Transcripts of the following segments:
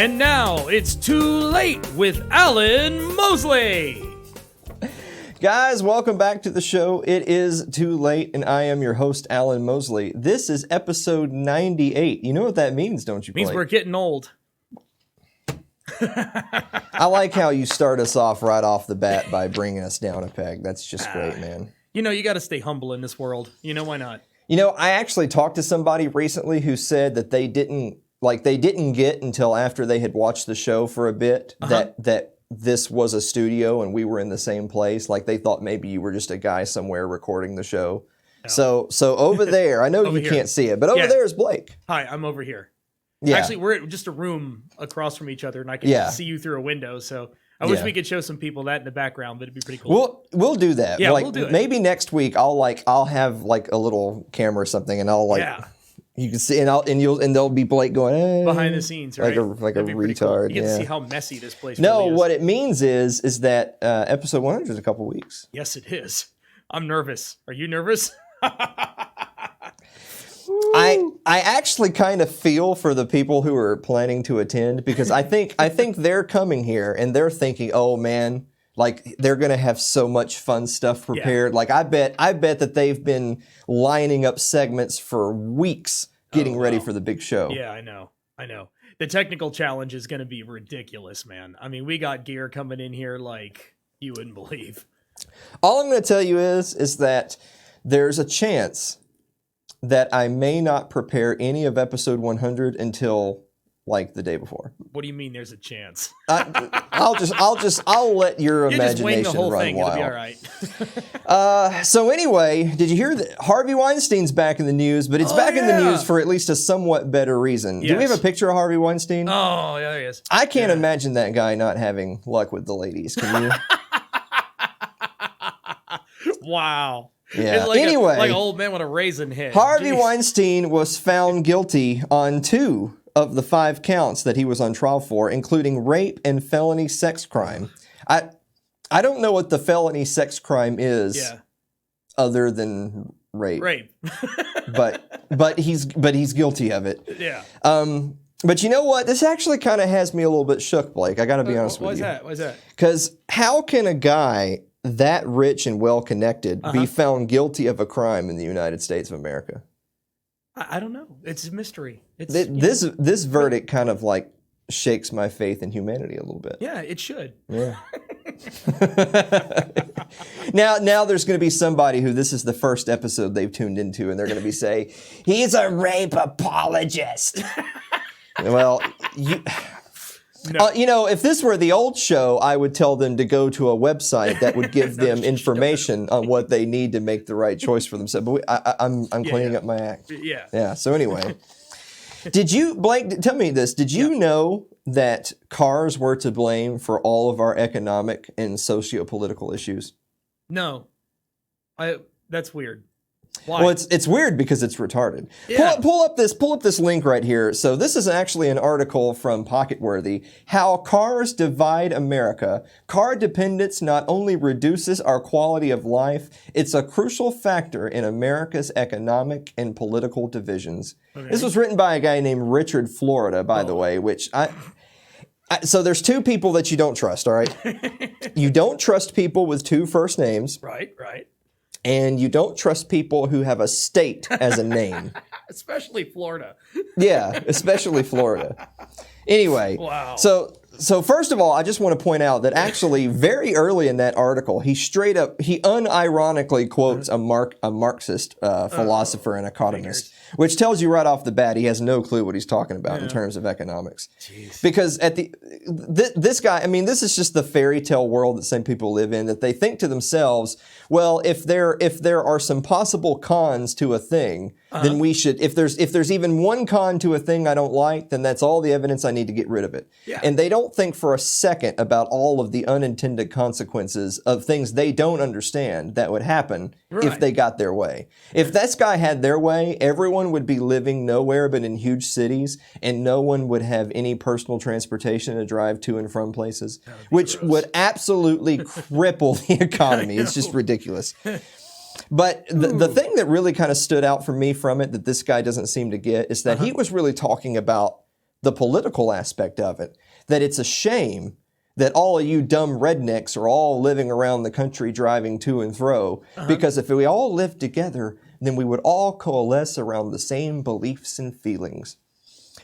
And now it's Too Late with Alan Mosley. Guys, welcome back to the show. It is Too Late, and I am your host, Alan Mosley. This is episode 98. You know what that means, don't you, Blake? Means we're getting old. I like how you start us off right off the bat by bringing us down a peg. That's just great, man. You know, you got to stay humble in this world. You know, why not? You know, I actually talked to somebody recently who said that they didn't get until after they had watched the show for a bit that this was a studio and we were in the same place. Like they thought maybe you were just a guy somewhere recording the show. Oh. So over there, I know you can't see it, but over there is Blake. Hi, I'm over here. Yeah. Actually, we're at just a room across from each other, and I can see you through a window. So I wish we could show some people that in the background, but it'd be pretty cool. We'll do that. Yeah, we'll do it. Maybe next week I'll have like a little camera or something, and I'll you can see, and there'll be Blake going behind the scenes, right? like a retard. Cool. You get to see how messy this place. No, really is. What it means is that episode 100 is a couple weeks. Yes, it is. I'm nervous. Are you nervous? I actually kind of feel for the people who are planning to attend, because I think they're coming here and they're thinking, oh man, like they're gonna have so much fun stuff prepared. Yeah. Like I bet that they've been lining up segments for weeks, getting ready for the big show. Yeah, I know. The technical challenge is gonna be ridiculous, man. I mean, we got gear coming in here like you wouldn't believe. All I'm gonna tell you is that there's a chance that I may not prepare any of episode 100 until like the day before. What do you mean there's a chance? I'll let your imagination just wing the whole run thing. wild. It'll be all right. So anyway, did you hear that Harvey Weinstein's back in the news, but it's back in the news for at least a somewhat better reason. Yes. Do we have a picture of Harvey Weinstein? Oh, yeah, he is. I can't imagine that guy not having luck with the ladies. Can you? Wow. Yeah. It's like anyway, like an old man with a raisin head. Harvey Weinstein was found guilty on 2 of the 5 counts that he was on trial for, including rape and felony sex crime. I don't know what the felony sex crime is, other than rape. but he's guilty of it. Yeah. But you know what? This actually kind of has me a little bit shook, Blake. I got to be honest with you. Why's that? Because how can a guy that rich and well-connected be found guilty of a crime in the United States of America? I don't know. It's a mystery. This verdict kind of like shakes my faith in humanity a little bit. Yeah, it should. Yeah. Now there's going to be somebody who this is the first episode they've tuned into, and they're going to be saying, he's a rape apologist. Well, if this were the old show, I would tell them to go to a website that would give them information on what they need to make the right choice for themselves. But I'm cleaning up my act. Yeah. Yeah. So anyway, Blake, tell me this. Did you know that cars were to blame for all of our economic and socio-political issues? No. That's weird. Why? Well, it's weird because it's retarded. Yeah. Pull up this link right here. So this is actually an article from Pocketworthy. How cars divide America. Car dependence not only reduces our quality of life, it's a crucial factor in America's economic and political divisions. Okay. This was written by a guy named Richard Florida, by the way, which so there's 2 people that you don't trust, all right? You don't trust people with 2 first names. Right. And you don't trust people who have a state as a name. Especially Florida. Yeah, especially Florida. Anyway, wow. So first of all, I just want to point out that actually very early in that article, he unironically quotes a Marxist philosopher and economist, which tells you right off the bat he has no clue what he's talking about in terms of economics. Jeez. Because this guy, I mean, this is just the fairy tale world that some people live in, that they think to themselves, well, if there are some possible cons to a thing, then we should, if there's even one con to a thing I don't like, then that's all the evidence I need to get rid of it. Yeah. And they don't think for a second about all of the unintended consequences of things they don't understand that would happen if they got their way. If this guy had their way, everyone would be living nowhere but in huge cities, and no one would have any personal transportation to drive to and from places, which would absolutely cripple the economy. It's just ridiculous. But the thing that really kind of stood out for me from it that this guy doesn't seem to get is that he was really talking about the political aspect of it, that it's a shame that all of you dumb rednecks are all living around the country driving to and fro. Because if we all lived together, then we would all coalesce around the same beliefs and feelings.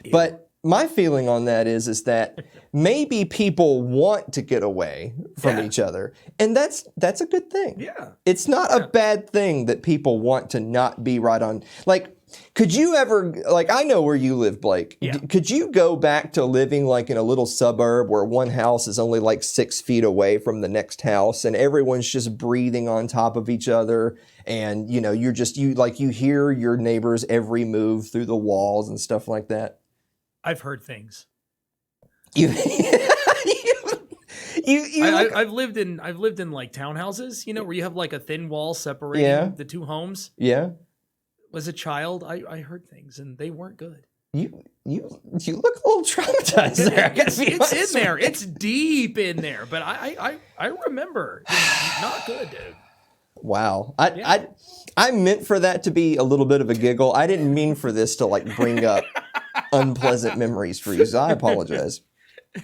Yeah. But my feeling on that is that maybe people want to get away from each other. And that's a good thing. Yeah. It's not a bad thing that people want to not be right on. Like, could you ever, like, I know where you live, Blake. Yeah. Could you go back to living like in a little suburb where one house is only like 6 feet away from the next house and everyone's just breathing on top of each other, and you know, you hear your neighbor's every move through the walls and stuff like that? I've heard things. I've lived in like townhouses, you know, where you have like a thin wall separating the two homes. Yeah. As a child, I heard things and they weren't good. You look a little traumatized there. It's in there. It's deep in there. But I remember. It's not good, dude. Wow. I meant for that to be a little bit of a giggle. I didn't mean for this to like bring up unpleasant memories for you. So I apologize.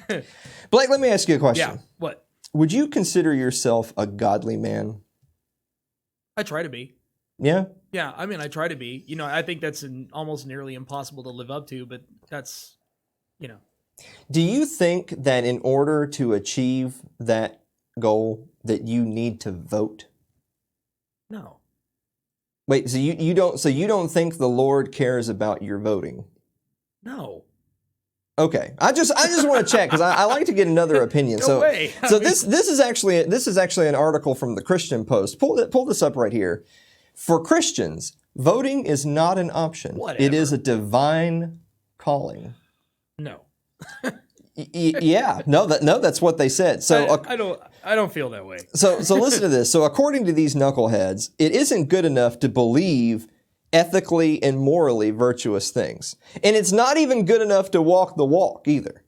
Blake, let me ask you a question. Yeah. What? Would you consider yourself a godly man? I try to be. Yeah? Yeah, I mean, I try to be. You know, I think that's almost nearly impossible to live up to, but that's, you know. Do you think that in order to achieve that goal that you need to vote? No. Wait, so you don't think the Lord cares about your voting? No. Okay, I just want to check because I like to get another opinion. No way. This is actually an article from the Christian Post. Pull this up right here. For Christians, voting is not an option. Whatever. It is a divine calling. No. Yeah, that's what they said. So I don't feel that way. So listen to this. So according to these knuckleheads, it isn't good enough to believe ethically and morally virtuous things. And it's not even good enough to walk the walk either.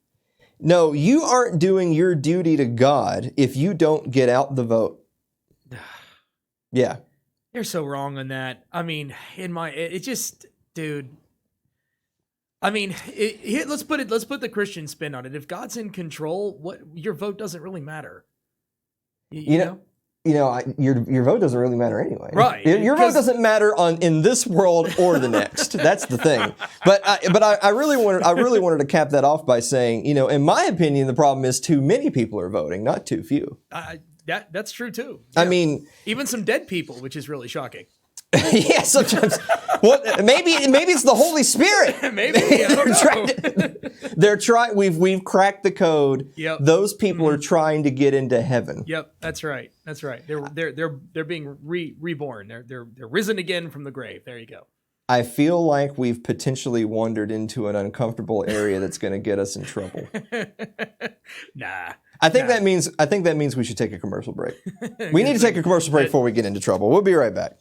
No, you aren't doing your duty to God if you don't get out the vote. Yeah. You're so wrong on that. I mean, dude. I mean, let's put the Christian spin on it. If God's in control, your vote doesn't really matter. You know? Your vote doesn't really matter anyway. Right. Your vote doesn't matter in this world or the next. That's the thing. But I really wanted to cap that off by saying, you know, in my opinion, the problem is too many people are voting, not too few. That's true too. Yeah. I mean, even some dead people, which is really shocking. Yeah, sometimes. Maybe it's the Holy Spirit. Maybe they're trying. We've cracked the code. Yep. Those people are trying to get into heaven. Yep, that's right. That's right. They're being reborn. They're risen again from the grave. There you go. I feel like we've potentially wandered into an uncomfortable area that's going to get us in trouble. Nah. I think that means we should take a commercial break. We need to take a commercial break before we get into trouble. We'll be right back.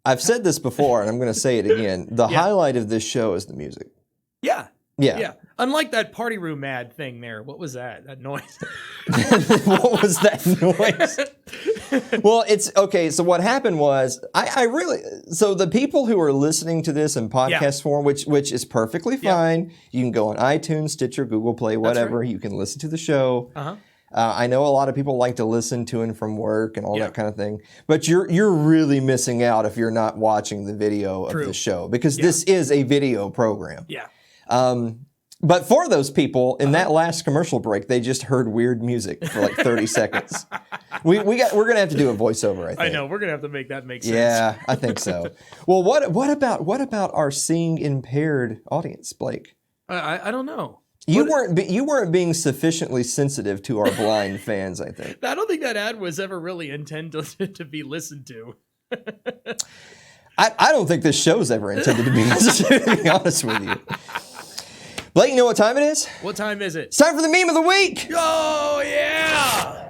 I've said this before, and I'm going to say it again. The highlight of this show is the music. Yeah. Yeah. Yeah. Unlike that party room ad thing there. What was that? That noise. What was that noise? Well, it's okay. So what happened was so the people who are listening to this in podcast form, which is perfectly fine. You can go on iTunes, Stitcher, Google Play, whatever. Right. You can listen to the show. I know a lot of people like to listen to and from work and all that kind of thing, but you're really missing out if you're not watching the video of the show, because this is a video program. Yeah. But for those people, in that last commercial break, they just heard weird music for like 30 seconds. We're gonna have to do a voiceover, I think. I know, we're gonna have to make that make sense. Yeah, I think so. Well, what about our seeing impaired audience, Blake? I don't know. You weren't being sufficiently sensitive to our blind fans, I think. I don't think that ad was ever really intended to be listened to. I don't think this show's ever intended to be listened to be honest with you. Blake, you know what time it is? What time is it? It's time for the meme of the week! Oh, yeah!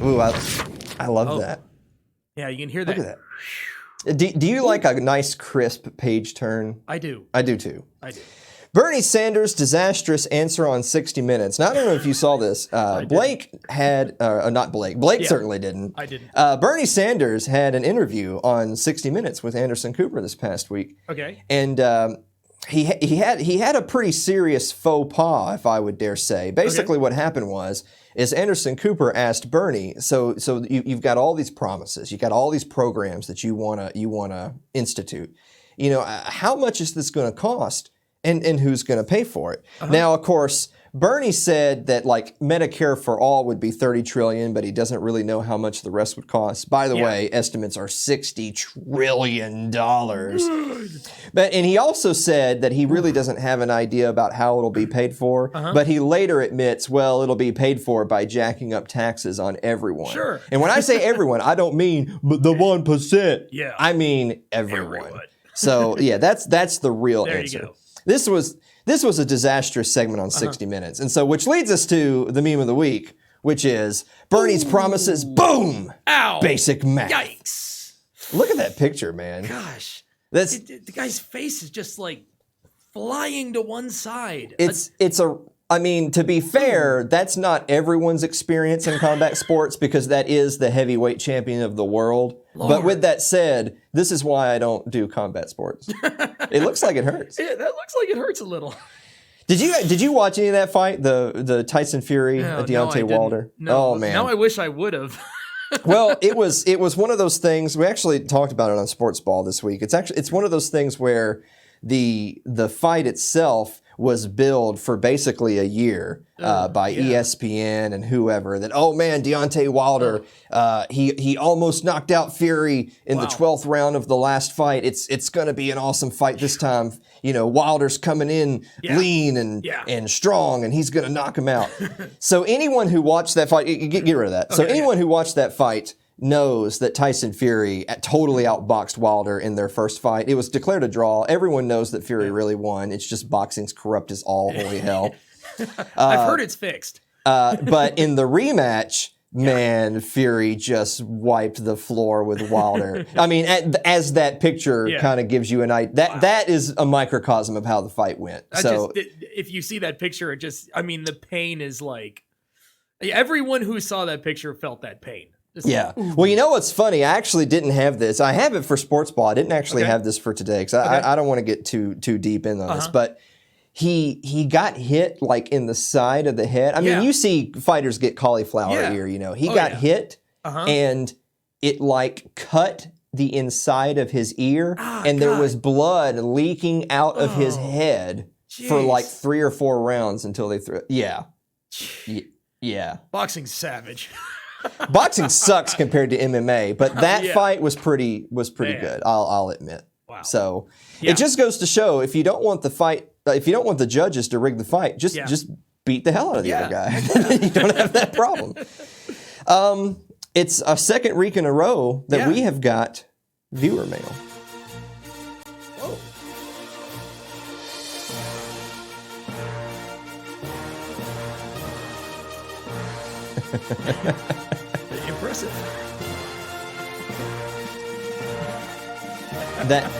Ooh, I love that. Yeah, you can hear that. Look at that. Do you like a nice, crisp page turn? I do. I do, too. I do. Bernie Sanders' disastrous answer on 60 Minutes. Now, I don't know if you saw this. Blake had, not Blake. Blake certainly didn't. I didn't. Bernie Sanders had an interview on 60 Minutes with Anderson Cooper this past week. Okay. And he had a pretty serious faux pas, if I would dare say. Basically, what happened is Anderson Cooper asked Bernie, so you've got all these promises, you got all these programs that you wanna institute. You know, how much is this going to cost? And who's going to pay for it? Now, of course, Bernie said that like Medicare for all would be $30 trillion, but he doesn't really know how much the rest would cost. By the way, estimates are $60 trillion. And he also said that he really doesn't have an idea about how it'll be paid for, but he later admits, well, it'll be paid for by jacking up taxes on everyone. Sure. And when I say everyone, I don't mean the 1%. Yeah. I mean everyone. So yeah, that's the real answer. You go. This was a disastrous segment on 60 Minutes. And so, which leads us to the meme of the week, which is Bernie's promises, boom! Ow! Basic math. Yikes! Look at that picture, man. Gosh. That's the guy's face is just like flying to one side. I mean, to be fair, that's not everyone's experience in combat sports because that is the heavyweight champion of the world. Lord. But with that said, this is why I don't do combat sports. It looks like it hurts. Yeah, that looks like it hurts a little. Did you watch any of that fight, the Tyson Fury, Deontay Wilder? No, oh man! Now I wish I would have. Well, it was one of those things. We actually talked about it on Sports Ball this week. It's one of those things where the fight itself was billed for basically a year by ESPN and whoever. That, oh man, Deontay Wilder, he almost knocked out Fury in the 12th round of the last fight. It's going to be an awesome fight this time. You know, Wilder's coming in lean and strong, and he's going to knock him out. So anyone who watched that fight, get rid of that. So anyone who watched that fight knows that Tyson Fury totally outboxed Wilder in their first fight. It was declared a draw. Everyone knows that Fury really won. It's just boxing's corrupt as all holy hell. I've heard it's fixed. But in the rematch, man, Fury just wiped the floor with Wilder. I mean, as that picture kind of gives you an idea, that is a microcosm of how the fight went. If you see that picture, the pain is like, everyone who saw that picture felt that pain. Yeah. Well, you know what's funny? I actually didn't have this. I have it for Sports Ball. I didn't actually have this for today because I don't want to get too deep in on this. But he got hit like in the side of the head. I mean, you see fighters get cauliflower ear. You know, he got hit and it like cut the inside of his ear, and there was blood leaking out of his head for like 3 or 4 rounds until they threw it. Yeah. Boxing's savage. Boxing sucks compared to MMA, but that fight was pretty good. I'll admit. Wow. So it just goes to show if you don't want the fight, if you don't want the judges to rig the fight, just beat the hell out of the other guy. You don't have that problem. It's a second week in a row that we have got viewer mail. Whoa. Impressive. that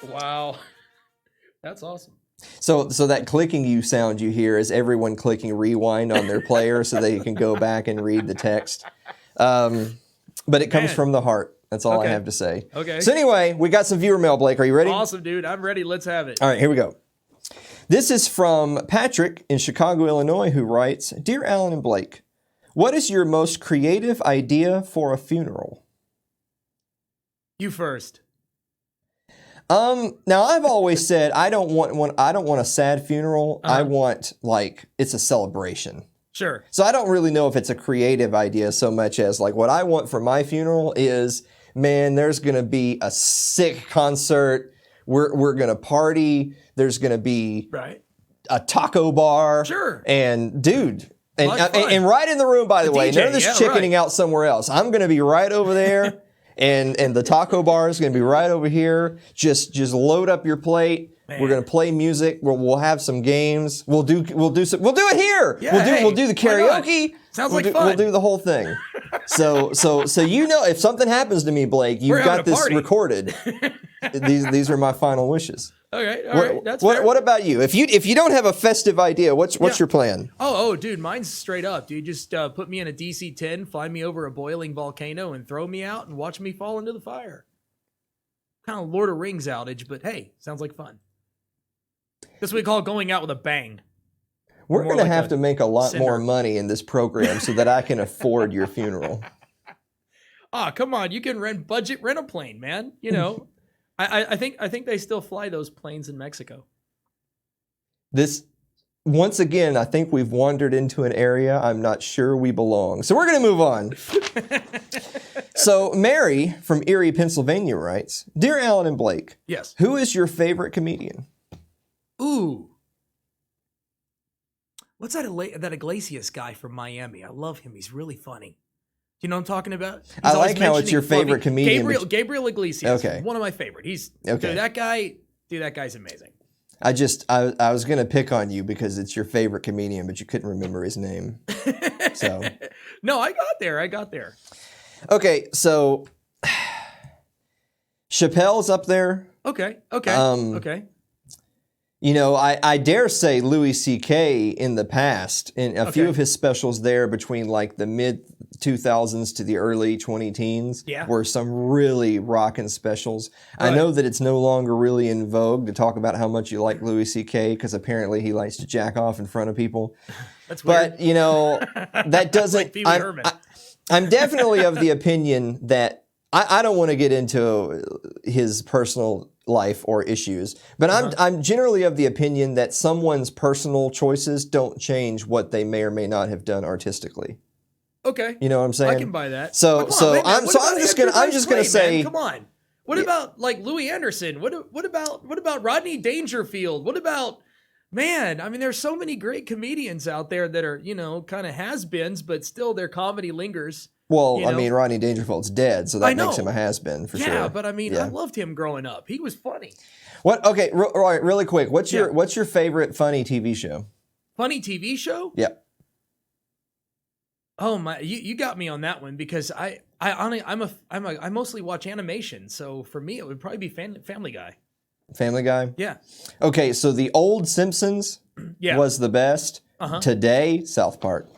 Wow. That's awesome. so that clicking sound you hear is everyone clicking rewind on their player so they can go back and read the text. But it comes from the heart. That's all I have to say. Okay. So anyway, we got some viewer mail, Blake. Are you ready? Awesome, dude. I'm ready. Let's have it. All right, here we go. This is from Patrick in Chicago, Illinois, who writes, Dear Alan and Blake, what is your most creative idea for a funeral? You first. Now I've always said I don't want a sad funeral. I want it's a celebration. Sure. So I don't really know if it's a creative idea so much as like what I want for my funeral is, man, there's going to be a sick concert. We're going to party. There's going to be a taco bar. Sure. And dude, and right in the room, by the way, DJ, none of this chickening out somewhere else. I'm going to be right over there. And the taco bar is going to be right over here. Just load up your plate. Man. We're going to play music. We'll have some games. We'll do it here. Yeah, we'll do the karaoke. Sounds like fun. We'll do the whole thing. So if something happens to me, Blake, you've got this recorded. These are my final wishes. Okay, all right, that's fair. What about you? If you don't have a festive idea, what's your plan? Oh, dude, mine's straight up, dude. Just put me in a DC-10, fly me over a boiling volcano, and throw me out and watch me fall into the fire. Kind of Lord of Rings outage, but hey, sounds like fun. This we call going out with a bang. We're going to have to make a lot more money in this program so that I can afford your funeral. Come on, you can budget rent a plane, man. You know. I think they still fly those planes in Mexico. Once again, I think we've wandered into an area I'm not sure we belong. So we're going to move on. So Mary from Erie, Pennsylvania writes, Dear Alan and Blake, yes, who is your favorite comedian? Ooh. What's that Iglesias guy from Miami? I love him. He's really funny. You know what I'm talking about? I like how it's your favorite comedian. Gabriel Iglesias. Okay. One of my favorite. Dude, that guy's amazing. I was going to pick on you because it's your favorite comedian, but you couldn't remember his name. So. No, I got there. Okay, so Chappelle's up there. Okay. You know, I dare say Louis C.K. in the past, in a few of his specials there between like the mid-2000s to the early 20-teens were some really rockin' specials. Right. I know that it's no longer really in vogue to talk about how much you like Louis C.K. because apparently he likes to jack off in front of people. That's weird. But, you know, that doesn't... I'm definitely of the opinion that I don't want to get into his personal life or issues, but I'm generally of the opinion that someone's personal choices don't change what they may or may not have done artistically. Okay, you know what I'm saying? I can buy that. I'm just gonna say, man? Come on. What about like Louis Anderson? What about Rodney Dangerfield? What about man? I mean, there's so many great comedians out there that are kind of has-beens, but still their comedy lingers. Well, I mean, Rodney Dangerfield's dead, so that makes him a has-been for sure. Yeah, but I mean, I loved him growing up. He was funny. What? Okay, really quick. What's your favorite funny TV show? Funny TV show? Yeah. Oh my, you got me on that one because I mostly watch animation, so for me it would probably be Family Guy. Family Guy? Yeah. Okay, so the old Simpsons was the best. Today, South Park.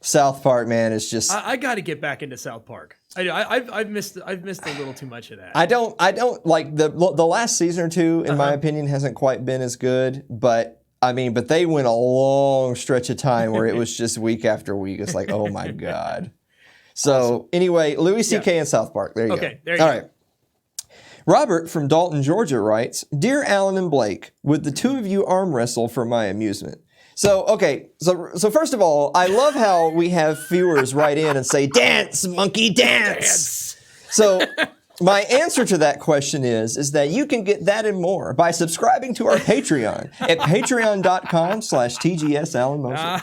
South Park, man, is just. I got to get back into South Park. I've missed a little too much of that. I don't like the last season or two, in my opinion, hasn't quite been as good. But I mean, they went a long stretch of time where it was just week after week. It's like, oh my god. So anyway, Louis C.K. and South Park. There you go. Okay, there you go. All right. Robert from Dalton, Georgia writes, Dear Alan and Blake, would the two of you arm wrestle for my amusement? So, okay, so first of all, I love how we have viewers write in and say, dance, monkey, dance. So my answer to that question is that you can get that and more by subscribing to our Patreon at patreon.com/TGS Alan Mosley.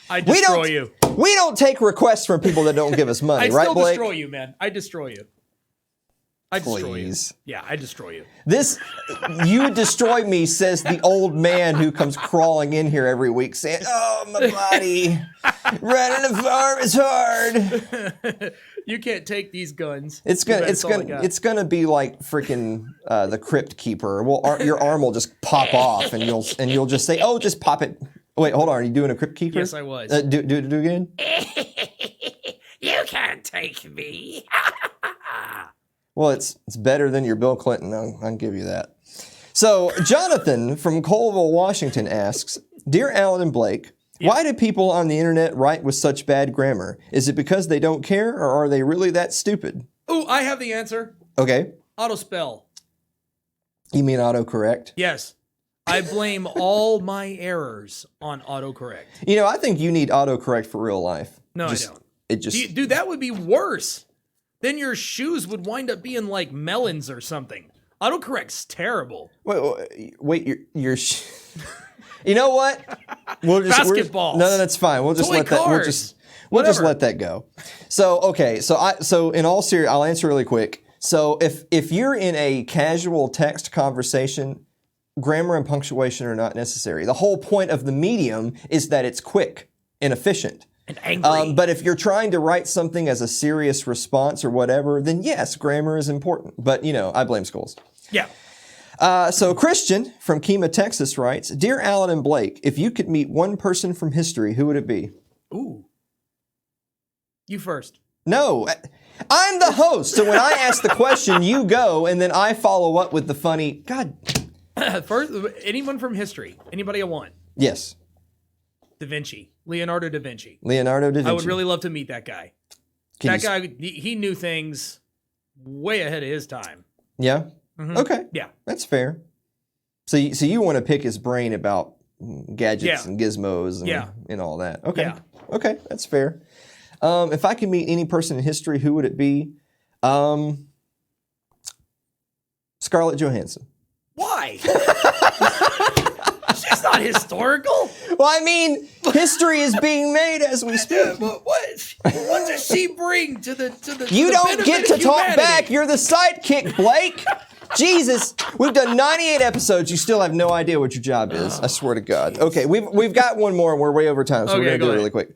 I destroy you. We don't take requests from people that don't give us money, right, Blake? I destroy you, man. I destroy you. I destroy you. Please. Yeah, I destroy you. This, you would destroy me, says the old man who comes crawling in here every week saying, oh, my body, running a farm is hard. You can't take these guns. It's gonna be like freaking the Crypt Keeper. Well, your arm will just pop off, and you'll just say, oh, just pop it. Wait, hold on. Are you doing a Crypt Keeper? Yes, I was. Do again. You can't take me. Well, it's better than your Bill Clinton. I'll give you that. So Jonathan from Colville, Washington asks, Dear Alan and Blake, why do people on the internet write with such bad grammar? Is it because they don't care, or are they really that stupid? Oh, I have the answer. Okay. Autospell. You mean autocorrect? Yes. I blame all my errors on autocorrect. You know, I think you need autocorrect for real life. No, I don't. It just... Dude, that would be worse. Then your shoes would wind up being like melons or something. Autocorrect's terrible. Wait, your you know what? Basketball. No, that's fine. We'll just Toy let that. cars. We'll just let that go. So okay, so in all seriousness, I'll answer really quick. So if you're in a casual text conversation, grammar and punctuation are not necessary. The whole point of the medium is that it's quick and efficient. And angry. But if you're trying to write something as a serious response or whatever, then yes, grammar is important. But, you know, I blame schools. Yeah. So Christian from Kemah, Texas writes, Dear Alan and Blake, if you could meet one person from history, who would it be? Ooh. You first. No. I'm the host. So when I ask the question, you go, and then I follow up with the funny, God. First, anyone from history. Anybody I want. Yes. Da Vinci. Leonardo da Vinci. Leonardo da Vinci. I would really love to meet that guy. That guy, he knew things way ahead of his time. Yeah? Mm-hmm. Okay. Yeah. That's fair. So you want to pick his brain about gadgets and gizmos and all that. Okay. Yeah. Okay, that's fair. If I could meet any person in history, who would it be? Scarlett Johansson. Why? She's not historical. Well, I mean, history is being made as we speak. What does she bring to the You don't get to talk back. You're the sidekick, Blake. Jesus, we've done 98 episodes. You still have no idea what your job is. I swear to God. Okay, we've got one more, and we're way over time, so we're gonna do it really quick.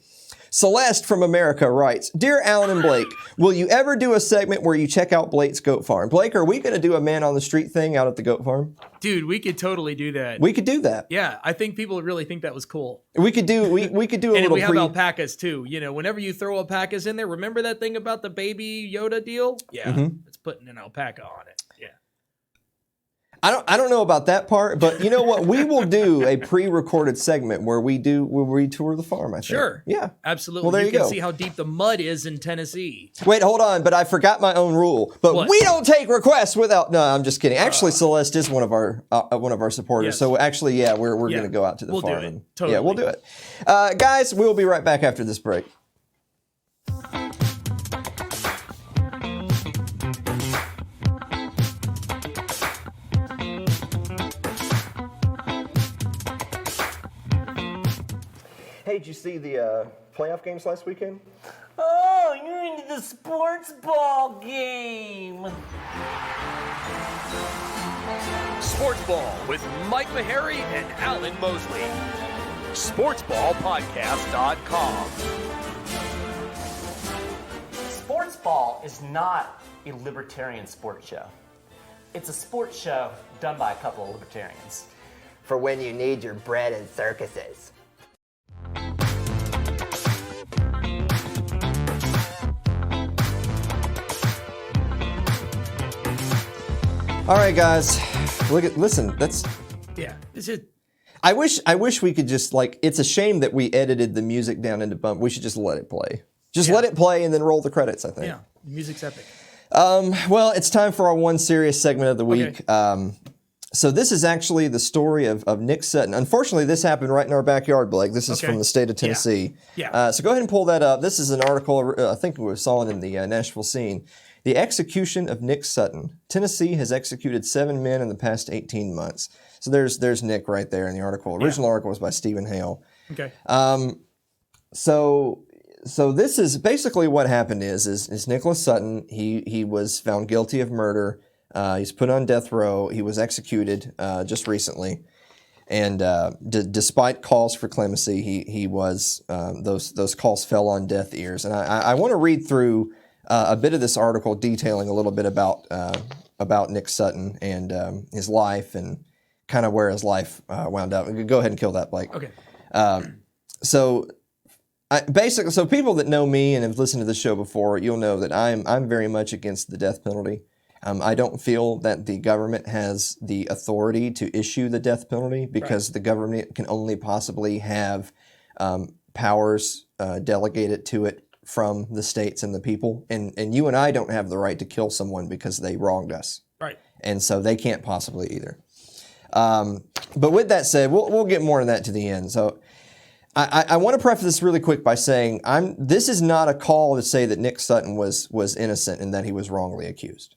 Celeste from America writes, Dear Alan and Blake, will you ever do a segment where you check out Blake's goat farm? Blake, are we going to do a man on the street thing out at the goat farm? Dude, we could totally do that. We could do that. Yeah, I think people would really think that was cool. We could do a little And we have alpacas too. You know, whenever you throw alpacas in there, remember that thing about the baby Yoda deal? Yeah, it's putting an alpaca on it. Yeah. I don't know about that part, but you know what? We will do a pre-recorded segment where we tour the farm, I think. Sure. Yeah. Absolutely. Well, there you can go. see how deep the mud is in Tennessee. Wait, hold on, but I forgot my own rule. But What? we don't take requests without. No, I'm just kidding. Actually, Celeste is one of our supporters. Yes. So actually, yeah, we're going to go out to the We'll farm. do it. And- Totally. Yeah, we'll do it. Guys, we'll be right back after this break. Hey, did you see the playoff games last weekend? Oh, you're into the sports ball game. Sports Ball with Mike Meharry and Alan Mosley. SportsBallPodcast.com. Sports ball is not a libertarian sports show. It's a sports show done by a couple of libertarians. For when you need your bread and circuses. All right, guys. Listen. That's. Yeah. This is. I wish we could just it's a shame that we edited the music down into bump. We should just let it play. Let it play and then roll the credits, I think. Yeah. Music's epic. Well, it's time for our one serious segment of the week. Okay. So this is actually the story of Nick Sutton. Unfortunately, this happened right in our backyard, Blake. This is from the state of Tennessee. Yeah. So go ahead and pull that up. This is an article, I think we saw it in the Nashville Scene. The execution of Nick Sutton. Tennessee has executed 7 men in the past 18 months. So there's Nick right there in the article. Original article was by Stephen Hale. Okay. So So this is basically what happened is Nicholas Sutton, he was found guilty of murder. He's put on death row. He was executed just recently. And despite calls for clemency, he was those calls fell on deaf ears. And I want to read through a bit of this article detailing a little bit about Nick Sutton and his life and kind of where his life wound up. Go ahead and kill that, Blake. Okay. So people that know me and have listened to the show before, you'll know that I'm very much against the death penalty. I don't feel that the government has the authority to issue the death penalty because the government can only possibly have powers delegated to it from the states and the people. And you and I don't have the right to kill someone because they wronged us. Right. And so they can't possibly either. But with that said, we'll get more into that to the end. So I want to preface this really quick by saying this is not a call to say that Nick Sutton was innocent and that he was wrongly accused.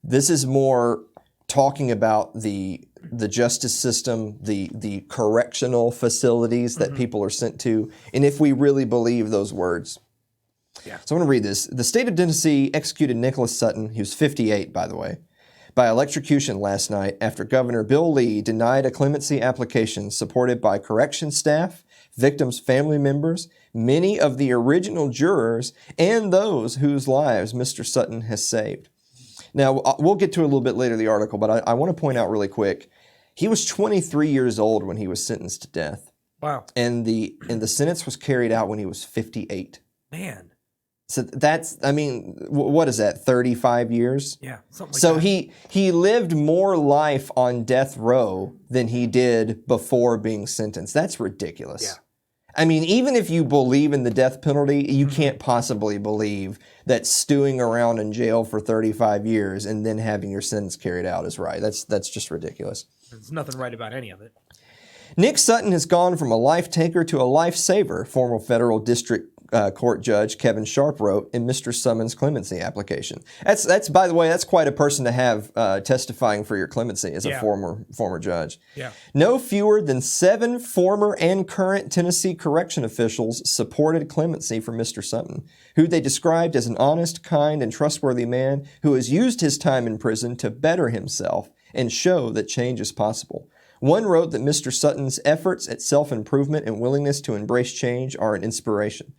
This is more talking about the justice system, the correctional facilities that people are sent to, and if we really believe those words. Yeah. So I'm going to read this. The state of Tennessee executed Nicholas Sutton, he was 58 by the way, by electrocution last night after Governor Bill Lee denied a clemency application supported by corrections staff, victims' family members, many of the original jurors, and those whose lives Mr. Sutton has saved. Now, we'll get to it a little bit later in the article, but I want to point out really quick, he was 23 years old when he was sentenced to death. Wow. And the sentence was carried out when he was 58. Man. So that's, I mean, what is that, 35 years? Yeah, something like so that. he lived more life on death row than he did before being sentenced. That's ridiculous. Yeah. I mean, even if you believe in the death penalty, you can't possibly believe that stewing around in jail for 35 years and then having your sentence carried out is right. That's just ridiculous. There's nothing right about any of it. Nick Sutton has gone from a life taker to a life saver, former federal district court judge Kevin Sharp wrote in Mr. Summon's clemency application. That's by the way, that's quite a person to have testifying for your clemency as a former judge. Yeah. No fewer than 7 former and current Tennessee correction officials supported clemency for Mr. Sutton, who they described as an honest, kind, and trustworthy man who has used his time in prison to better himself and show that change is possible. One wrote that Mr. Sutton's efforts at self-improvement and willingness to embrace change are an inspiration.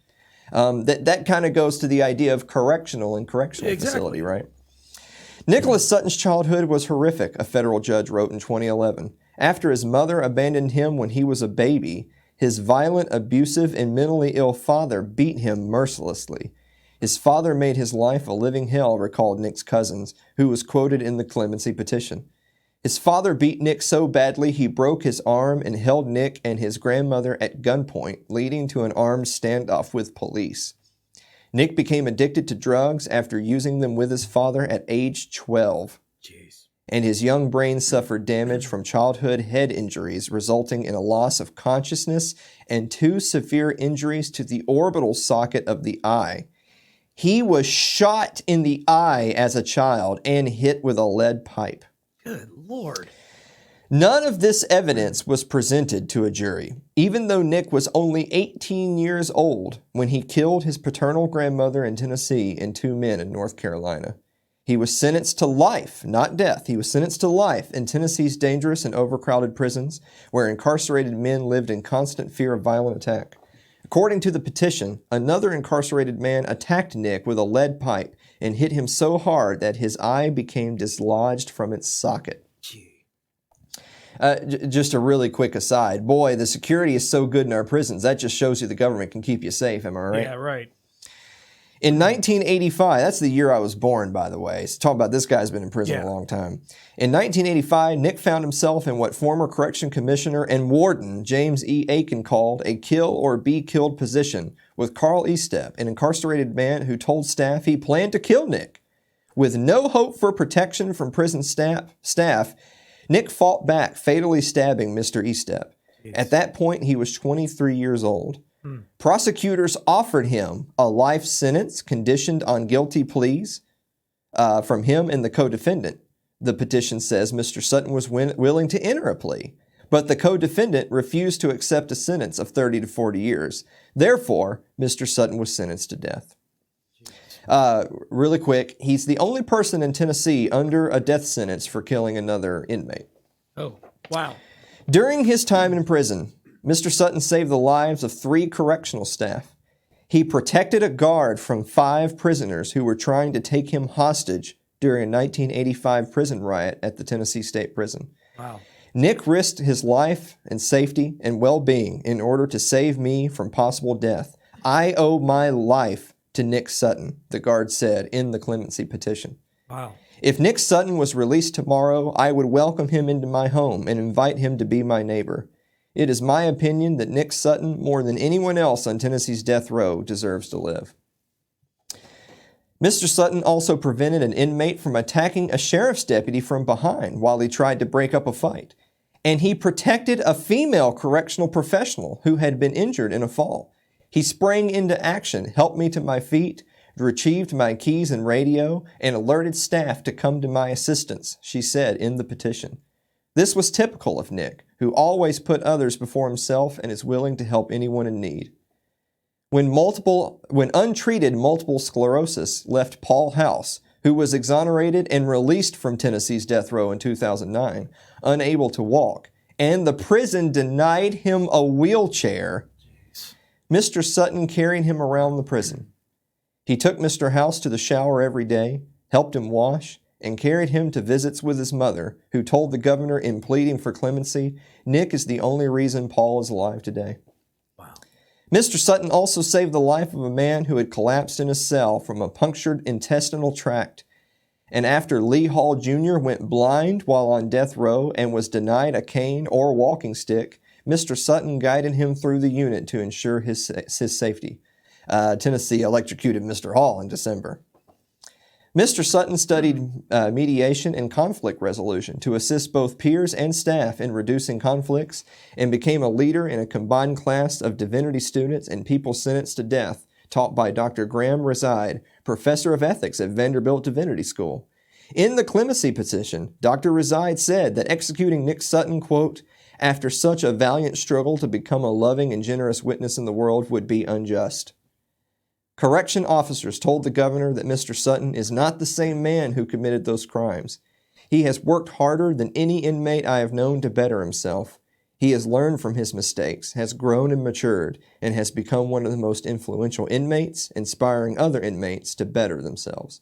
That kind of goes to the idea of correctional facility, right? Nicholas Sutton's childhood was horrific, a federal judge wrote in 2011. After his mother abandoned him when he was a baby, his violent, abusive, and mentally ill father beat him mercilessly. His father made his life a living hell, recalled Nick's cousins, who was quoted in the clemency petition. His father beat Nick so badly he broke his arm and held Nick and his grandmother at gunpoint, leading to an armed standoff with police. Nick became addicted to drugs after using them with his father at age 12. Jeez. And his young brain suffered damage from childhood head injuries, resulting in a loss of consciousness and 2 severe injuries to the orbital socket of the eye. He was shot in the eye as a child and hit with a lead pipe. Good Lord. None of this evidence was presented to a jury, even though Nick was only 18 years old when he killed his paternal grandmother in Tennessee and 2 men in North Carolina. He was sentenced to life, not death. He was sentenced to life in Tennessee's dangerous and overcrowded prisons, where incarcerated men lived in constant fear of violent attack. According to the petition, another incarcerated man attacked Nick with a lead pipe and hit him so hard that his eye became dislodged from its socket. Gee. Just a really quick aside. Boy, the security is so good in our prisons. That just shows you the government can keep you safe. Am I right? Yeah, right. In 1985, that's the year I was born, by the way. So talk about this guy's been in prison a long time. In 1985, Nick found himself in what former correction commissioner and warden James E. Aiken called a kill or be killed position with Carl Estep, an incarcerated man who told staff he planned to kill Nick. With no hope for protection from prison staff, Nick fought back, fatally stabbing Mr. Estep. At that point, he was 23 years old. Prosecutors offered him a life sentence conditioned on guilty pleas from him and the co-defendant. The petition says Mr. Sutton was willing to enter a plea, but the co-defendant refused to accept a sentence of 30 to 40 years. Therefore, Mr. Sutton was sentenced to death. Really quick, he's the only person in Tennessee under a death sentence for killing another inmate. Oh, wow. During his time in prison, Mr. Sutton saved the lives of 3 correctional staff. He protected a guard from 5 prisoners who were trying to take him hostage during a 1985 prison riot at the Tennessee State Prison. Wow. Nick risked his life and safety and well-being in order to save me from possible death. I owe my life to Nick Sutton, the guard said in the clemency petition. Wow. If Nick Sutton was released tomorrow, I would welcome him into my home and invite him to be my neighbor. It is my opinion that Nick Sutton, more than anyone else on Tennessee's death row, deserves to live. Mr. Sutton also prevented an inmate from attacking a sheriff's deputy from behind while he tried to break up a fight. And he protected a female correctional professional who had been injured in a fall. He sprang into action, helped me to my feet, retrieved my keys and radio, and alerted staff to come to my assistance, she said in the petition. This was typical of Nick, who always put others before himself and is willing to help anyone in need. When untreated multiple sclerosis left Paul House, who was exonerated and released from Tennessee's death row in 2009, unable to walk, and the prison denied him a wheelchair, Mr. Sutton carried him around the prison. He took Mr. House to the shower every day, helped him wash, and carried him to visits with his mother, who told the governor in pleading for clemency, Nick is the only reason Paul is alive today. Wow. Mr. Sutton also saved the life of a man who had collapsed in a cell from a punctured intestinal tract. And after Lee Hall Jr. went blind while on death row and was denied a cane or walking stick, Mr. Sutton guided him through the unit to ensure his safety. Tennessee electrocuted Mr. Hall in December. Mr. Sutton studied mediation and conflict resolution to assist both peers and staff in reducing conflicts and became a leader in a combined class of divinity students and people sentenced to death taught by Dr. Graham Reside, professor of ethics at Vanderbilt Divinity School. In the clemency petition, Dr. Reside said that executing Nick Sutton, quote, after such a valiant struggle to become a loving and generous witness in the world would be unjust. Correction officers told the governor that Mr. Sutton is not the same man who committed those crimes. He has worked harder than any inmate I have known to better himself. He has learned from his mistakes, has grown and matured, and has become one of the most influential inmates, inspiring other inmates to better themselves.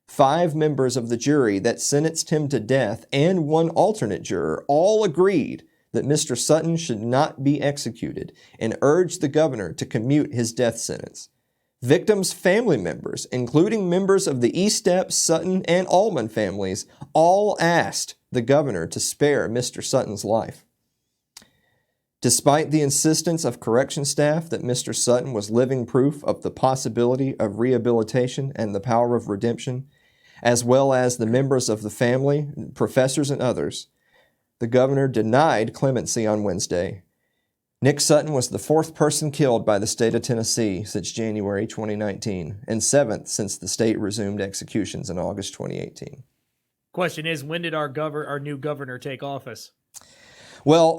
5 members of the jury that sentenced him to death and 1 alternate juror all agreed that Mr. Sutton should not be executed and urged the governor to commute his death sentence. Victims' family members, including members of the Estep, Sutton, and Allman families, all asked the governor to spare Mr. Sutton's life. Despite the insistence of correction staff that Mr. Sutton was living proof of the possibility of rehabilitation and the power of redemption, as well as the members of the family, professors, and others, the governor denied clemency on Wednesday. Nick Sutton was the 4th person killed by the state of Tennessee since January 2019, and 7th since the state resumed executions in August 2018. Question is, when did our new governor take office? Well,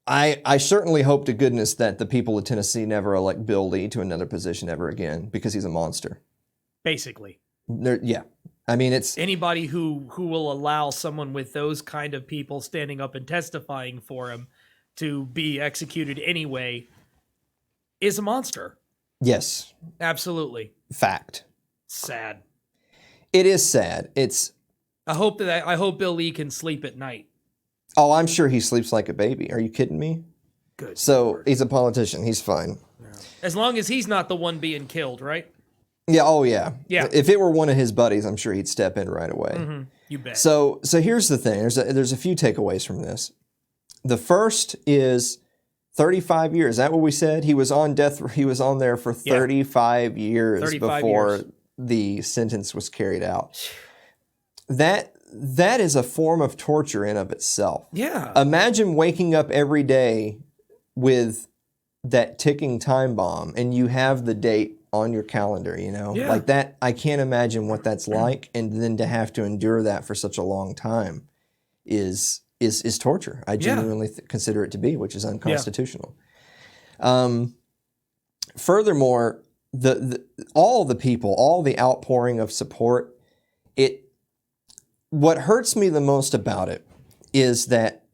I certainly hope to goodness that the people of Tennessee never elect Bill Lee to another position ever again, because he's a monster. Basically. Yeah. I mean, it's anybody who will allow someone with those kind of people standing up and testifying for him to be executed anyway is a monster. Yes. Absolutely. Fact. Sad. It is sad. I hope Bill Lee can sleep at night. Oh, I'm sure he sleeps like a baby. Are you kidding me? Good. So Lord. he's a politician. He's fine. Yeah. As long as he's not the one being killed, right? Yeah. Oh, yeah. Yeah. If it were one of his buddies, I'm sure he'd step in right away. Mm-hmm. You bet. So here's the thing. There's a few takeaways from this. The first is 35 years. Is that what we said? He was on death. He was on there for 35 years 35 before years. The sentence was carried out. That is a form of torture in of itself. Yeah. Imagine waking up every day with that ticking time bomb and you have the date on your calendar, you know? Yeah. Like that, I can't imagine what that's like. And then to have to endure that for such a long time is is torture. I genuinely consider it to be, which is unconstitutional. Furthermore, all the outpouring of support, what hurts me the most about it is that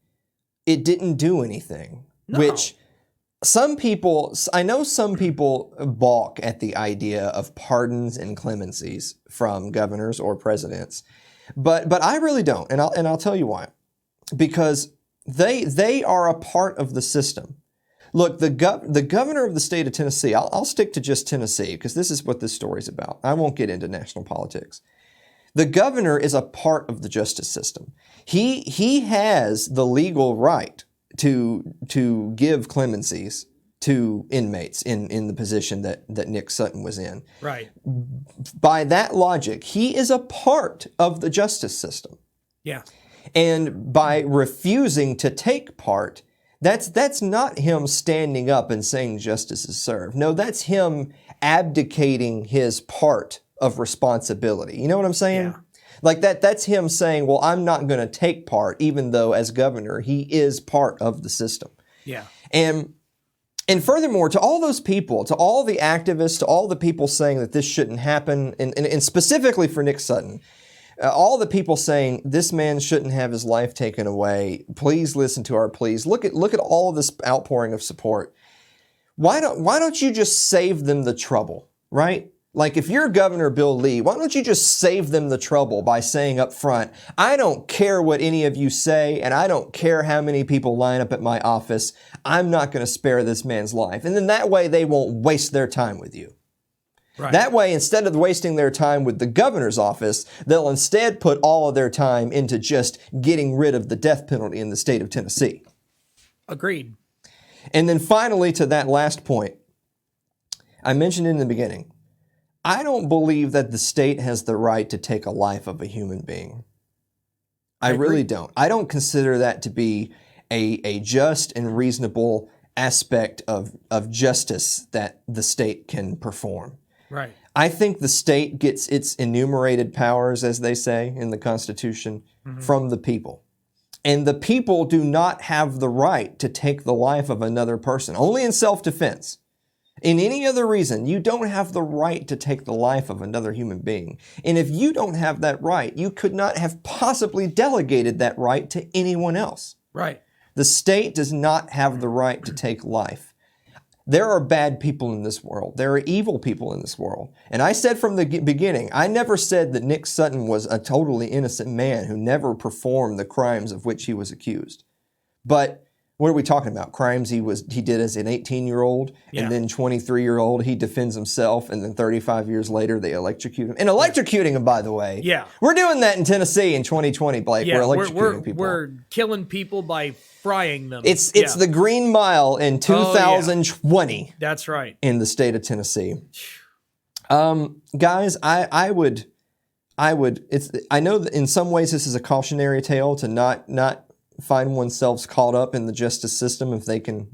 it didn't do anything, which I know some people balk at the idea of pardons and clemencies from governors or presidents, but I really don't, and I'll tell you why. Because they are a part of the system. Look, the governor of the state of Tennessee, I'll stick to just Tennessee because this is what this story's about. I won't get into national politics. The governor is a part of the justice system. He has the legal right to give clemencies to inmates in the position that Nick Sutton was in. Right. By that logic, he is a part of the justice system. Yeah. And by refusing to take part, that's not him standing up and saying justice is served. No, that's him abdicating his part of responsibility. You know what I'm saying? Yeah. Like that's him saying, well, I'm not going to take part, even though as governor, he is part of the system. Yeah. And furthermore, to all those people, to all the activists, to all the people saying that this shouldn't happen, and specifically for Nick Sutton, all the people saying this man shouldn't have his life taken away, please listen to our pleas. Look at all of this outpouring of support. Why don't you just save them the trouble, right? Like if you're Governor Bill Lee, why don't you just save them the trouble by saying up front, I don't care what any of you say, and I don't care how many people line up at my office. I'm not going to spare this man's life. And then that way they won't waste their time with you. Right. That way, instead of wasting their time with the governor's office, they'll instead put all of their time into just getting rid of the death penalty in the state of Tennessee. Agreed. And then finally, to that last point, I mentioned in the beginning, I don't believe that the state has the right to take a life of a human being. I really don't. I don't consider that to be a just and reasonable aspect of justice that the state can perform. Right. I think the state gets its enumerated powers, as they say in the Constitution, from the people. And the people do not have the right to take the life of another person, only in self-defense. In any other reason, you don't have the right to take the life of another human being. And if you don't have that right, you could not have possibly delegated that right to anyone else. Right. The state does not have the right to take life. There are bad people in this world. There are evil people in this world. And I said from the beginning, I never said that Nick Sutton was a totally innocent man who never performed the crimes of which he was accused. But what are we talking about? Crimes he did as an 18-year-old, and then 23-year-old, he defends himself, and then 35 years later, they electrocute him. And electrocuting him, by the way. Yeah. We're doing that in Tennessee in 2020, Blake. Yeah, we're electrocuting people. We're killing people by frying them. It's the Green Mile in 2020. That's right. In the state of Tennessee. Guys, I know that in some ways this is a cautionary tale to not find oneself caught up in the justice system if they can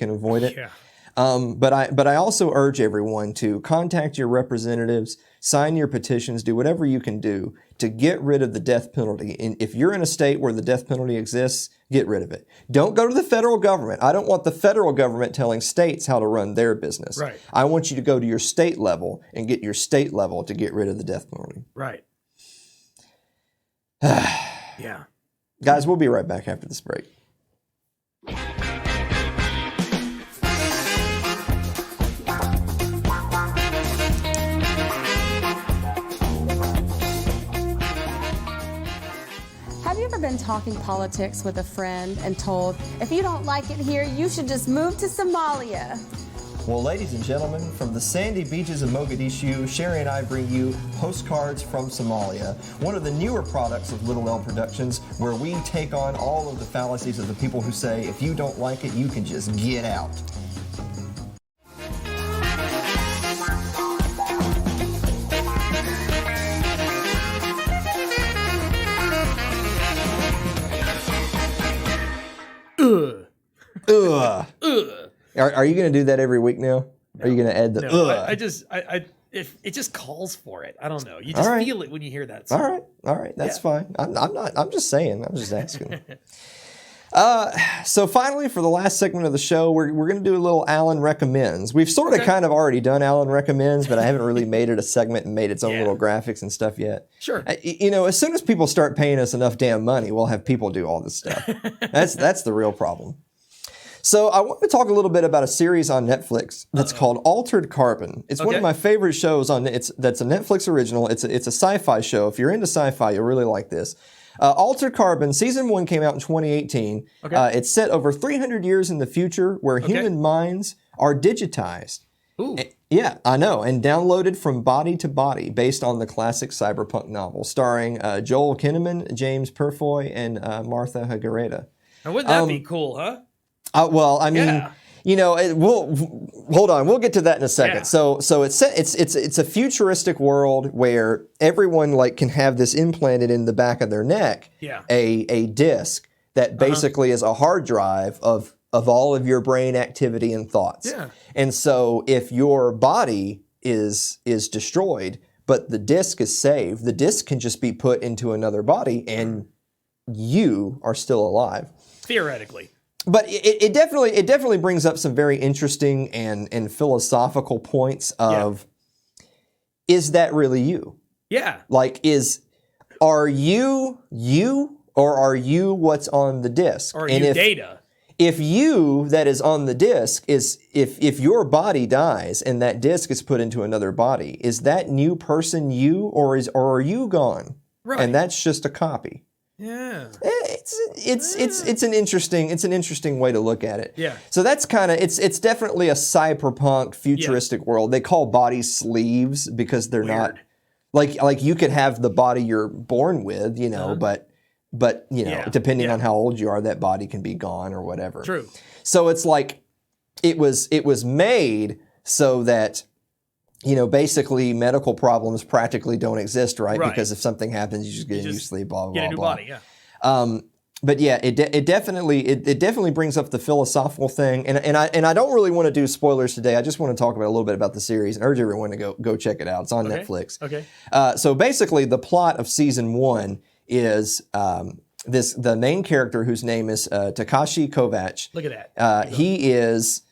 avoid it. Yeah. But I also urge everyone to contact your representatives, sign your petitions, do whatever you can do to get rid of the death penalty. And if you're in a state where the death penalty exists, get rid of it. Don't go to the federal government. I don't want the federal government telling states how to run their business. Right. I want you to go to your state level and get your state level to get rid of the death penalty. Right. Yeah. Guys, we'll be right back after this break. Have you ever been talking politics with a friend and told, if you don't like it here, you should just move to Somalia? Well, ladies and gentlemen, from the sandy beaches of Mogadishu, Sherry and I bring you Postcards from Somalia, one of the newer products of Little L Productions, where we take on all of the fallacies of the people who say, if you don't like it, you can just get out. Are you going to do that every week now? Are you going to add the No, if it just calls for it. I don't know. You just feel it when you hear that song. All right, that's fine. I'm just saying. I'm just asking. So finally, for the last segment of the show, we're going to do a little Alan Recommends. We've sort of kind of already done Alan Recommends, but I haven't really made it a segment and made its own little graphics and stuff yet. Sure. You know, as soon as people start paying us enough damn money, we'll have people do all this stuff. That's the real problem. So I want to talk a little bit about a series on Netflix that's called Altered Carbon. It's one of my favorite shows that's a Netflix original. It's a sci-fi show. If you're into sci-fi, you'll really like this. Altered Carbon, season 1 came out in 2018. It's set over 300 years in the future where human minds are digitized. Ooh. Yeah, I know. And downloaded from body to body based on the classic cyberpunk novel starring Joel Kinnaman, James Purfoy, and Martha Hagareta. And wouldn't that be cool, huh? Well, I mean... You know, hold on. We'll get to that in a second. Yeah. So it's a futuristic world where everyone like can have this implanted in the back of their neck. Yeah. A disc that basically is a hard drive of all of your brain activity and thoughts. Yeah. And so if your body is destroyed, but the disc is saved, the disc can just be put into another body, and you are still alive. Theoretically. But it definitely brings up some very interesting and philosophical points of, is that really you? Yeah. Like, are you or are you what's on the disc? Or are you data? If you that is on the disc is, if your body dies and that disc is put into another body, is that new person you, or are you gone? Right. And that's just a copy. Yeah. It's an interesting way to look at it. Yeah. So that's kind of it's definitely a cyberpunk futuristic world. They call bodies sleeves because they're not like you could have the body you're born with, you know, but you know, depending on how old you are, that body can be gone or whatever. True. So it's like it was made so that, you know, basically medical problems practically don't exist, right? Because if something happens, you just get a new sleep, blah, blah, blah. Get a new body, yeah. But yeah, it definitely brings up the philosophical thing, and I don't really want to do spoilers today. I just want to talk about a little bit about the series and urge everyone to go check it out. It's on Netflix. Okay. So basically, the plot of season 1 is the main character whose name is Takashi Kovacs. Look at that. He is.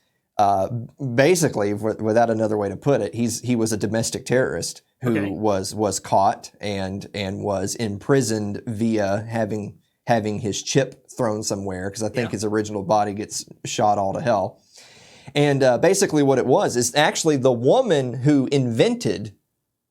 Basically, without another way to put it, he was a domestic terrorist who was caught and was imprisoned via having his chip thrown somewhere, because I think his original body gets shot all to hell. And basically what it was is actually the woman who invented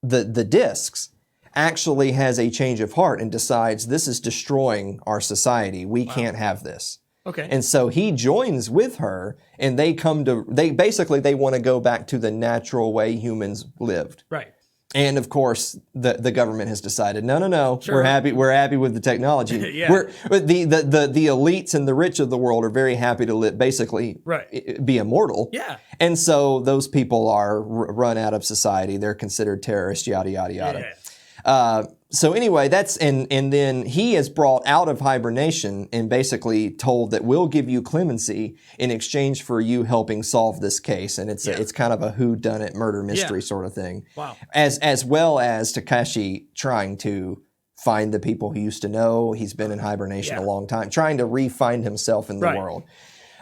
the discs actually has a change of heart and decides, this is destroying our society. We can't have this. Okay. And so he joins with her, and they want to go back to the natural way humans lived. Right. And of course, the government has decided, no, Sure. we're happy with the technology. Yeah. The elites and the rich of the world are very happy to be immortal. Yeah. And so those people are run out of society. They're considered terrorists, yada, yada, yada. Yeah. So anyway, and then he is brought out of hibernation and basically told that we'll give you clemency in exchange for you helping solve this case. And it's kind of a whodunit murder mystery sort of thing. Wow. As well as Takashi trying to find the people he used to know. He's been in hibernation a long time, trying to re-find himself in the world.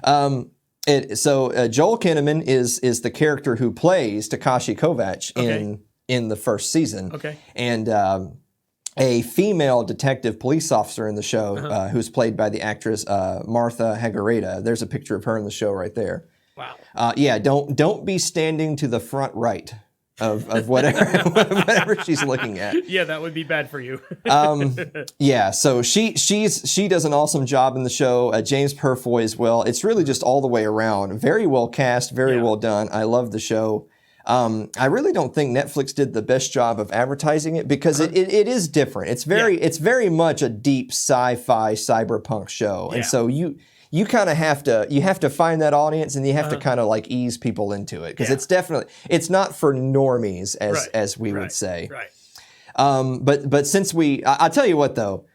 So Joel Kinnaman is the character who plays Takashi Kovacs in the first season. Okay. And a female detective police officer in the show who's played by the actress Martha Hagareta. There's a picture of her in the show right there. Wow. Don't be standing to the front right of whatever she's looking at. Yeah, that would be bad for you. So she does an awesome job in the show. James Purfoy as well. It's really just all the way around. Very well cast, very well done. I love the show. I really don't think Netflix did the best job of advertising it because it is different. It's very much a deep sci-fi cyberpunk show, and so you kind of have to find that audience, and you have to kind of like ease people into it because it's not for normies as we would say. Right. But since I'll tell you what though,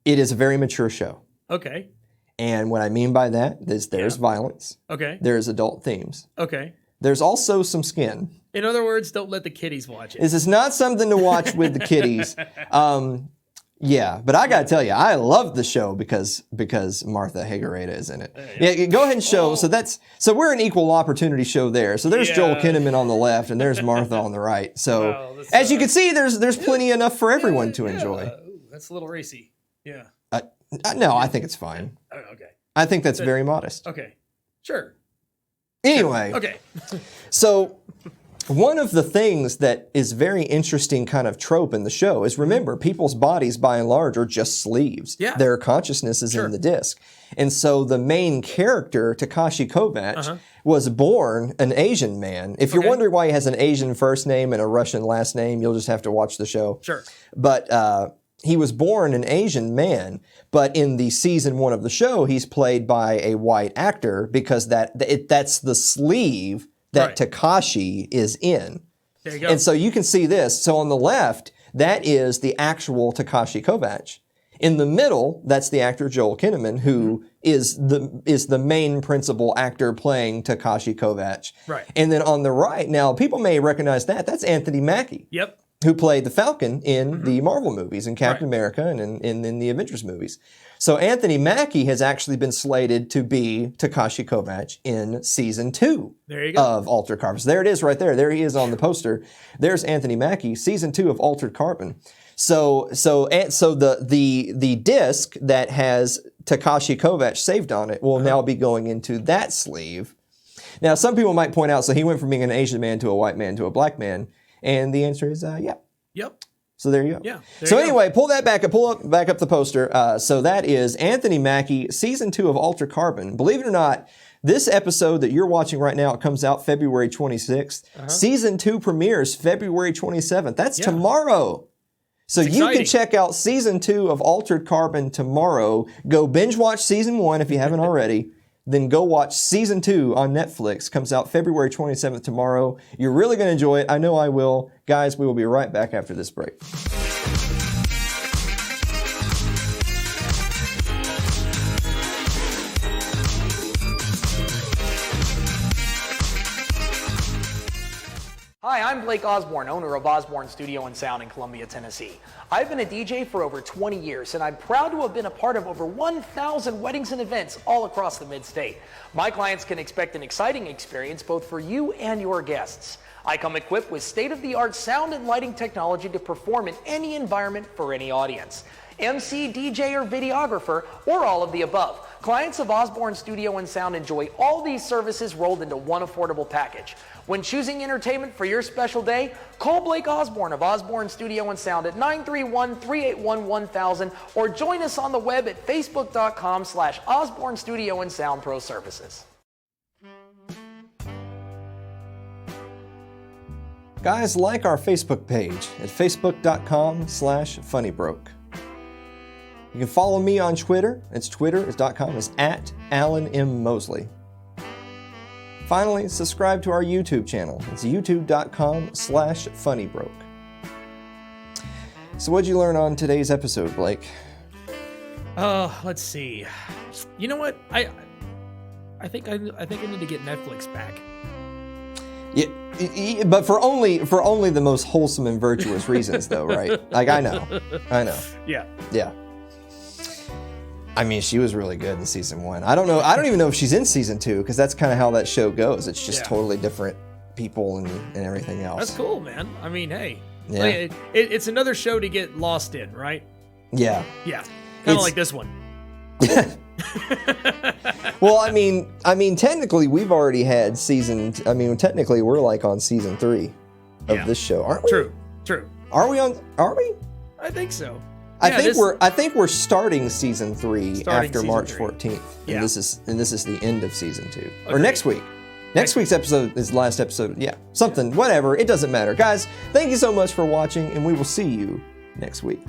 it is a very mature show. Okay. And what I mean by that is there's violence. Okay. There's adult themes. Okay. There's also some skin. In other words, don't let the kiddies watch it. This is not something to watch with the kiddies. Yeah, but I gotta tell you, I love the show because Martha Higareta is in it. Yeah, go ahead and show. So we're an equal opportunity show there. So there's Joel Kinnaman on the left, and there's Martha on the right. So as you can see, there's plenty enough for everyone to enjoy. Ooh, that's a little racy. Yeah. No, I think it's fine. Okay. I think that's very modest. Okay. Sure. Anyway. Okay. So one of the things that is very interesting kind of trope in the show is, remember, people's bodies by and large are just sleeves. Yeah. Their consciousness is in the disc. And so the main character, Takashi Kovacs, was born an Asian man. If you're wondering why he has an Asian first name and a Russian last name, you'll just have to watch the show. Sure. But he was born an Asian man, but in the season 1 of the show, he's played by a white actor because that's the sleeve that Takashi is in. There you go. And so you can see this. So on the left, that is the actual Takashi Kovacs. In the middle, that's the actor Joel Kinnaman, who is the main principal actor playing Takashi Kovacs. Right. And then on the right, now people may recognize that's Anthony Mackie. Yep. Who played the Falcon in the Marvel movies, in Captain America and in the Avengers movies. So Anthony Mackie has actually been slated to be Takashi Kovacs in season 2 of Altered Carbon. So there it is right there. There he is on the poster. There's Anthony Mackie, season 2 of Altered Carbon. So the disc that has Takashi Kovacs saved on it will now be going into that sleeve. Now some people might point out, so he went from being an Asian man to a white man to a black man, and the answer is yeah. Yep. So there you go. Yeah. So anyway, pull back up the poster. So that is Anthony Mackie, season 2 of Altered Carbon. Believe it or not, this episode that you're watching right now, it comes out February 26th. Season 2 premieres February 27th. That's tomorrow. So you can check out season 2 of Altered Carbon tomorrow. Go binge watch season 1 if you haven't already. Then go watch season 2 on Netflix. Comes out February 27th tomorrow. You're really going to enjoy it. I know I will. Guys, we will be right back after this break. Hi, I'm Blake Osborne, owner of Osborne Studio and Sound in Columbia, Tennessee. I've been a DJ for over 20 years, and I'm proud to have been a part of over 1,000 weddings and events all across the mid-state. My clients can expect an exciting experience both for you and your guests. I come equipped with state-of-the-art sound and lighting technology to perform in any environment for any audience. MC, DJ, or videographer, or all of the above. Clients of Osborne Studio and Sound enjoy all these services rolled into one affordable package. When choosing entertainment for your special day, call Blake Osborne of Osborne Studio and Sound at 931-381-1000 or join us on the web at facebook.com/Osborne Studio and Sound Pro Services. Guys, like our Facebook page at facebook.com/funnybroke. You can follow me on Twitter. It's twitter.com. It's at Alan M. Mosley. Finally, subscribe to our YouTube channel. It's youtube.com/funnybroke. So what'd you learn on today's episode, Blake? Let's see. You know what? I think I need to get Netflix back. Yeah, but for only the most wholesome and virtuous reasons, though, right? Like I know. Yeah. I mean, she was really good in season 1. I don't know. I don't even know if she's in season 2 because that's kind of how that show goes. It's just totally different people and everything else. That's cool, man. I mean, hey, Yeah. like, it's another show to get lost in, right? Yeah. Yeah, kind of like this one. Well, I mean, technically we've already had technically we're like on season 3 of this show, aren't we? True. Are we? I think so. I think we're starting season 3 after March 14th. Yeah. And this is the end of season 2. Or next week. Next week's episode is the last episode. Yeah. Something, whatever. It doesn't matter. Guys, thank you so much for watching, and we will see you next week.